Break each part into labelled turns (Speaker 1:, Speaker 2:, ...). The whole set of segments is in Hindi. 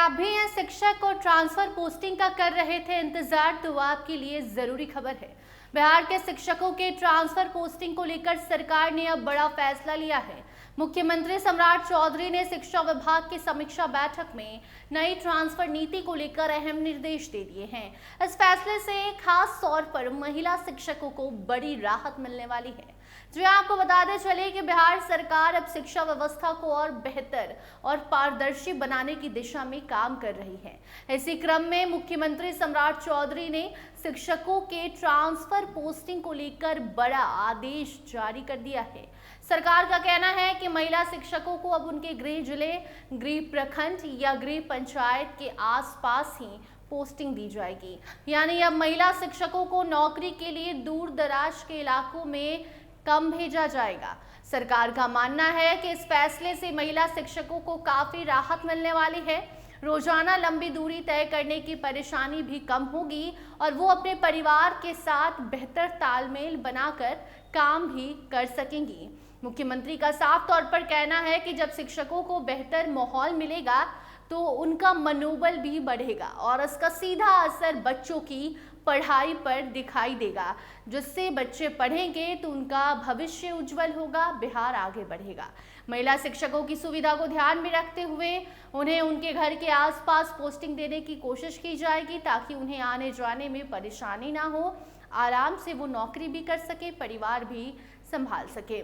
Speaker 1: आप भी हैं शिक्षक और ट्रांसफर पोस्टिंग का कर रहे थे इंतजार, तो आपके लिए जरूरी खबर है। बिहार के शिक्षकों के ट्रांसफर पोस्टिंग को लेकर सरकार ने अब बड़ा फैसला लिया है। मुख्यमंत्री सम्राट चौधरी ने शिक्षा विभाग की समीक्षा बैठक में नई ट्रांसफर नीति को लेकर अहम निर्देश दे दिए हैं। इस फैसले से खास तौर पर महिला शिक्षकों को बड़ी राहत मिलने वाली है। जी आपको बताते चले कि बिहार सरकार अब शिक्षा व्यवस्था को और बेहतर और पारदर्शी बनाने की दिशा में काम कर रही है। इसी क्रम में मुख्यमंत्री सम्राट चौधरी ने शिक्षकों के ट्रांसफर पोस्टिंग को लेकर बड़ा आदेश जारी कर दिया है। सरकार का कहना है कि महिला शिक्षकों को अब उनके गृह जिले, गृह प्रखंड या गृह पंचायत के आसपास ही पोस्टिंग दी जाएगी। यानी अब महिला शिक्षकों को नौकरी के लिए दूर दराज के इलाकों में कम भेजा जाएगा। सरकार का मानना है कि इस फैसले से महिला शिक्षकों को काफी राहत मिलने वाली है। रोजाना लंबी दूरी तय करने की परेशानी भी कम होगी और वो अपने परिवार के साथ बेहतर तालमेल बनाकर काम भी कर सकेंगी। मुख्यमंत्री का साफ तौर पर कहना है कि जब शिक्षकों को बेहतर माहौल मिलेगा तो उनका मनोबल भी बढ़ेगा और इसका सीधा असर बच्चों की पढ़ाई पर दिखाई देगा। जिससे बच्चे पढ़ेंगे तो उनका भविष्य उज्जवल होगा, बिहार आगे बढ़ेगा। महिला शिक्षकों की सुविधा को ध्यान में रखते हुए उन्हें उनके घर के आसपास पोस्टिंग देने की कोशिश की जाएगी ताकि उन्हें आने जाने में परेशानी ना हो, आराम से वो नौकरी भी कर सके, परिवार भी संभाल सके।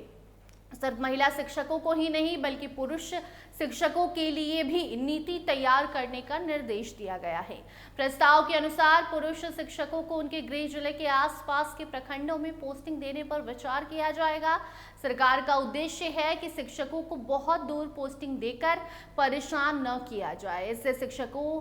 Speaker 1: सिर्फ महिला शिक्षकों को ही नहीं बल्कि पुरुष शिक्षकों के लिए भी नीति तैयार करने का निर्देश दिया गया है। प्रस्ताव के अनुसार पुरुष शिक्षकों को उनके गृह जिले के आसपास के प्रखंडों में पोस्टिंग देने पर विचार किया जाएगा। सरकार का उद्देश्य है कि शिक्षकों को बहुत दूर पोस्टिंग देकर परेशान न किया जाए। इससे शिक्षकों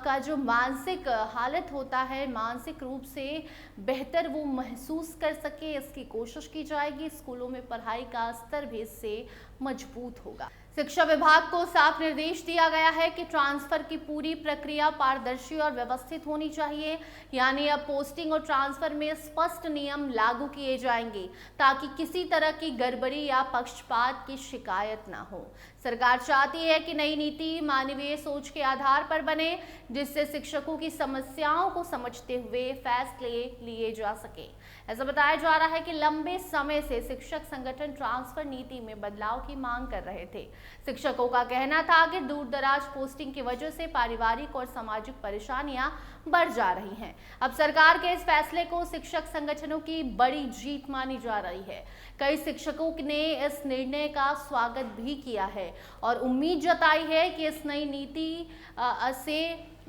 Speaker 1: का जो मानसिक हालत होता है, मानसिक रूप से बेहतर वो महसूस कर सके, इसकी कोशिश की जाएगी। स्कूलों में पढ़ाई का स्तर भी इससे मजबूत होगा। शिक्षा विभाग को साफ निर्देश दिया गया है कि ट्रांसफर की पूरी प्रक्रिया पारदर्शी और व्यवस्थित होनी चाहिए। यानी अब पोस्टिंग और ट्रांसफर में स्पष्ट नियम लागू किए जाएंगे ताकि किसी तरह की गड़बड़ी या पक्षपात की शिकायत ना हो। सरकार चाहती है कि नई नीति मानवीय सोच के आधार पर बने, जिससे शिक्षकों की समस्याओं को समझते हुए फैसले लिए जा सके। ऐसा बताया जा रहा है कि लंबे समय से शिक्षक संगठन ट्रांसफर नीति में बदलाव की मांग कर रहे थे। शिक्षकों का कहना था कि दूर दराज पोस्टिंग की वजह से पारिवारिक और सामाजिक परेशानियां बढ़ जा रही हैं। अब सरकार के इस फैसले को शिक्षक संगठनों की बड़ी जीत मानी जा रही है। कई शिक्षकों ने इस निर्णय का स्वागत भी किया है और उम्मीद जताई है कि इस नई नीति से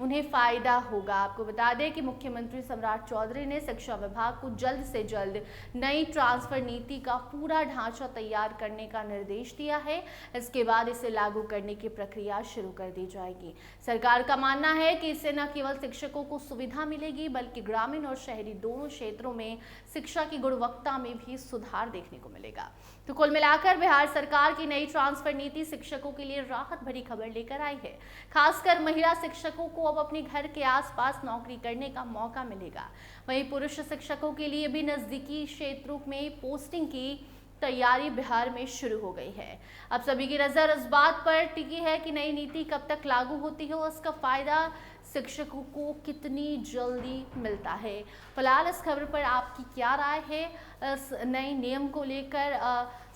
Speaker 1: उन्हें फायदा होगा। आपको बता दें कि मुख्यमंत्री सम्राट चौधरी ने शिक्षा विभाग को जल्द से जल्द नई ट्रांसफर नीति का पूरा ढांचा तैयार करने का निर्देश दिया है। इसके बाद इसे लागू करने की प्रक्रिया शुरू कर दी जाएगी। सरकार का मानना है कि इससे न केवल शिक्षकों को सुविधा मिलेगी बल्कि ग्रामीण और शहरी दोनों क्षेत्रों में शिक्षा की गुणवत्ता में भी सुधार देखने को मिलेगा। तो कुल मिलाकर बिहार सरकार की नई ट्रांसफर नीति शिक्षकों के लिए राहत भरी खबर लेकर आई है। खासकर महिला शिक्षकों को अब अपने घर के आसपास नौकरी करने का मौका मिलेगा। वहीं पुरुष शिक्षकों के लिए भी नजदीकी क्षेत्रों में पोस्टिंग की तैयारी बिहार में शुरू हो गई है। अब सभी की नजर इस बात पर टिकी है कि नई नीति कब तक लागू होती है और इसका फायदा शिक्षकों को कितनी जल्दी मिलता है। फिलहाल इस खबर पर आपकी क्या राय है? इस नए नियम को लेकर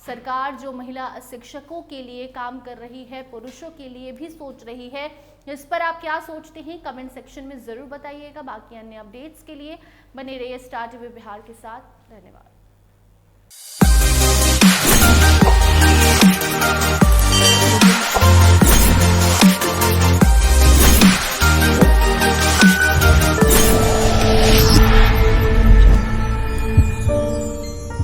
Speaker 1: सरकार जो महिला शिक्षकों के लिए काम कर रही है, पुरुषों के लिए भी सोच रही है, इस पर आप क्या सोचते हैं? कमेंट सेक्शन में जरूर बताइएगा। बाकी अन्य अपडेट्स के लिए बने रहिए स्टार टीवी बिहार के साथ। धन्यवाद।